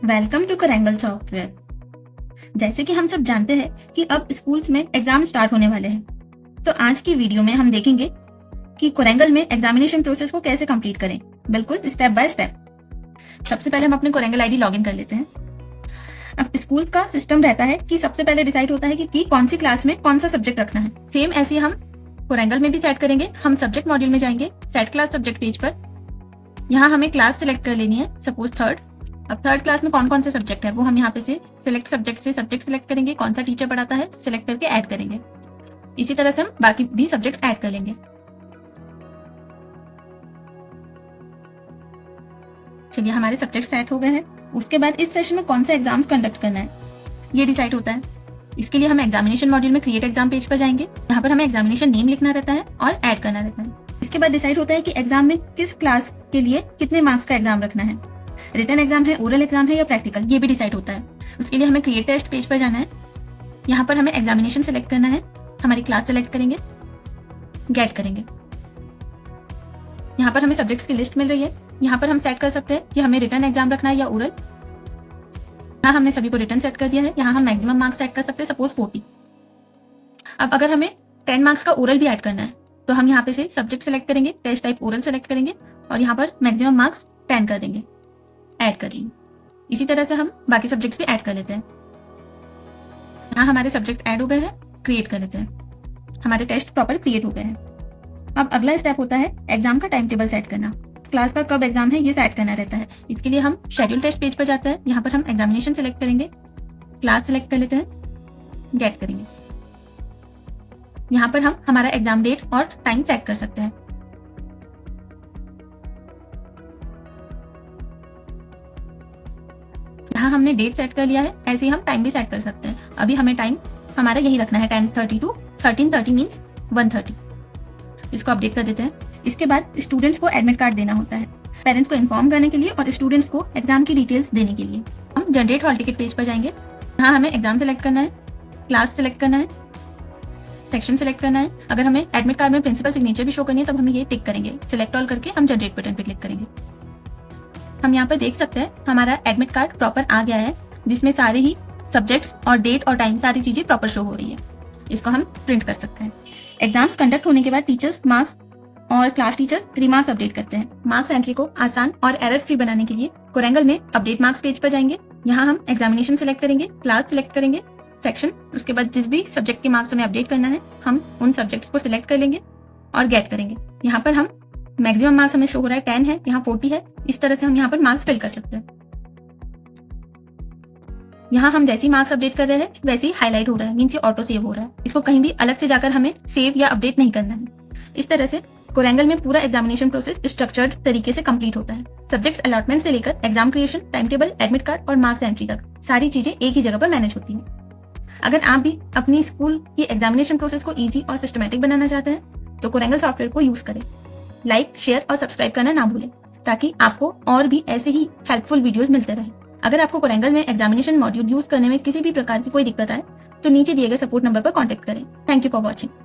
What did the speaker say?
Welcome to कोरेंगल software. जैसे कि हम सब जानते हैं कि अब स्कूल्स में एग्जाम स्टार्ट होने वाले हैं, तो आज की वीडियो में हम देखेंगे कि कोरेंगल में एग्जामिनेशन प्रोसेस को कैसे कंप्लीट करें, बिल्कुल स्टेप बाय स्टेप। सबसे पहले हम अपने कोरेंगल आईडी लॉगिन कर लेते हैं। अब स्कूल का सिस्टम रहता है कि सबसे पहले डिसाइड होता है कि कौन सी क्लास में कौन सा सब्जेक्ट रखना है। सेम ऐसे हम कोरेंगल में भी सेट करेंगे। हम सब्जेक्ट मॉड्यूल में जाएंगे, सेट क्लास सब्जेक्ट पेज पर। यहाँ हमें क्लास सिलेक्ट कर लेनी है, सपोज थर्ड। अब थर्ड क्लास में कौन कौन से सब्जेक्ट है वो हम यहाँ पे से सिलेक्ट सब्जेक्ट से सब्जेक्ट सिलेक्ट करेंगे, कौन सा टीचर पढ़ाता है सिलेक्ट करके ऐड करेंगे। इसी तरह से हम बाकी भी सब्जेक्ट्स ऐड कर लेंगे। चलिए, हमारे सब्जेक्ट सेट हो गए हैं। उसके बाद इस सेशन में कौन सा एग्जाम्स कंडक्ट करना है ये डिसाइड होता है। इसके लिए हम एग्जामिनेशन मॉड्यूल में क्रिएट एग्जाम पेज पर जाएंगे। यहाँ पर हमें एग्जामिनेशन नेम लिखना रहता है और ऐड करना रहता है। इसके बाद डिसाइड होता है कि एग्जाम में किस क्लास के लिए कितने मार्क्स का एग्जाम रखना है, रिटन एग्जाम है, ओरल एग्जाम है या प्रैक्टिकल, ये भी डिसाइड होता है। उसके लिए हमें क्रिएट टेस्ट पेज पर जाना है। यहाँ पर हमें एग्जामिनेशन सेलेक्ट करना है, हमारी क्लास सेलेक्ट करेंगे, गेट करेंगे। यहाँ पर हमें सब्जेक्ट्स की लिस्ट मिल रही है। यहाँ पर हम सेट कर सकते हैं कि हमें रिटन एग्जाम रखना है या ओरल। यहाँ हमने सभी को रिटन सेट कर दिया है। यहाँ हम मैक्सिमम मार्क्स सेट कर सकते हैं, सपोज 40। अब अगर हमें 10 मार्क्स का ओरल भी ऐड करना है तो हम यहाँ पे से सब्जेक्ट सेलेक्ट करेंगे, टेस्ट टाइप ओरल सेलेक्ट करेंगे और यहाँ पर मैक्सिमम मार्क्स 10 कर देंगे, ऐड कर लेंगे। इसी तरह से हम बाकी सब्जेक्ट्स भी ऐड कर लेते हैं। यहाँ हमारे सब्जेक्ट ऐड हो गए हैं, क्रिएट कर लेते हैं। हमारे टेस्ट प्रॉपर क्रिएट हो गए हैं। अब अगला स्टेप होता है एग्जाम का टाइम टेबल सेट करना। क्लास का कब एग्जाम है ये सेट करना रहता है। इसके लिए हम शेड्यूल टेस्ट पेज पर जाते हैं। यहाँ पर हम एग्जामिनेशन सेलेक्ट करेंगे, क्लास सेलेक्ट कर लेते हैं, गेट करेंगे। यहाँ पर हम हमारा एग्जाम डेट और टाइम सेट कर सकते हैं। यहाँ हमने डेट सेट कर लिया है, ऐसे ही हम टाइम भी सेट कर सकते हैं। अभी हमें टाइम हमारा यही रखना है, 10:30 to 13:30 मीन्स 1:30। इसको अपडेट कर देते हैं। इसके बाद स्टूडेंट्स को एडमिट कार्ड देना होता है, पेरेंट्स को इन्फॉर्म करने के लिए और स्टूडेंट्स को एग्जाम की डिटेल्स देने के लिए। हम जनरेट हॉल टिकट पेज पर जाएंगे। यहाँ हमें एग्जाम सेलेक्ट करना है, क्लास सेलेक्ट करना है, सेक्शन सेलेक्ट करना है। अगर हमें एडमिट कार्ड में प्रिंसिपल सिग्नेचर भी शो करनी है तब हमें ये टिक करेंगे, सिलेक्ट ऑल करके हम जनरेट बटन पर क्लिक करेंगे। हम यहाँ पर देख सकते हैं हमारा एडमिट कार्ड प्रॉपर आ गया है, जिसमें सारे ही सब्जेक्ट्स और डेट और टाइम सारी चीजें प्रॉपर शो हो रही है। इसको हम प्रिंट कर सकते हैं। एग्जाम्स कंडक्ट होने के बाद टीचर्स मार्क्स और क्लास टीचर रिमार्क्स अपडेट करते हैं। मार्क्स एंट्री को आसान और एरर फ्री बनाने के लिए कोरेंगल में अपडेट मार्क्स पेज पर जाएंगे। यहाँ हम एग्जामिनेशन सेलेक्ट करेंगे, क्लास सेलेक्ट करेंगे, सेक्शन, उसके बाद जिस भी सब्जेक्ट के मार्क्स हमें अपडेट करना है हम उन सब्जेक्ट्स को सिलेक्ट कर लेंगे और गेट करेंगे। यहाँ पर हम मैक्सिमम मार्क्स हमें शो हो रहा है 10 है, यहाँ 40 है। इस तरह से हम यहाँ पर मार्क्स फिल कर सकते हैं। यहाँ हम जैसे ही मार्क्स अपडेट कर रहे हैं वैसे ही हाईलाइट हो रहा है, मीन्स ये ऑटो सेव हो रहा है। इसको कहीं भी अलग से जाकर हमें सेव या अपडेट नहीं करना है। इस तरह से कोरेंगल में पूरा एग्जामिनेशन प्रोसेस स्ट्रक्चर्ड तरीके से कंप्लीट होता है। सब्जेक्ट्स अलॉटमेंट से लेकर exam creation, time table, admit card और मार्क्स एंट्री तक सारी चीजें एक ही जगह पर मैनेज होती हैं। अगर आप भी अपनी स्कूल की एग्जामिनेशन प्रोसेस को इजी और सिस्टमैटिक बनाना चाहते हैं तो कोरेंगल सॉफ्टवेयर को यूज करें। लाइक, शेयर और सब्सक्राइब करना ना भूलें ताकि आपको और भी ऐसे ही हेल्पफुल वीडियोस मिलते रहें। अगर आपको कोरेंगल में एग्जामिनेशन मॉड्यूल यूज करने में किसी भी प्रकार की कोई दिक्कत आए तो नीचे दिए गए सपोर्ट नंबर पर कॉन्टैक्ट करें। Thank you for watching.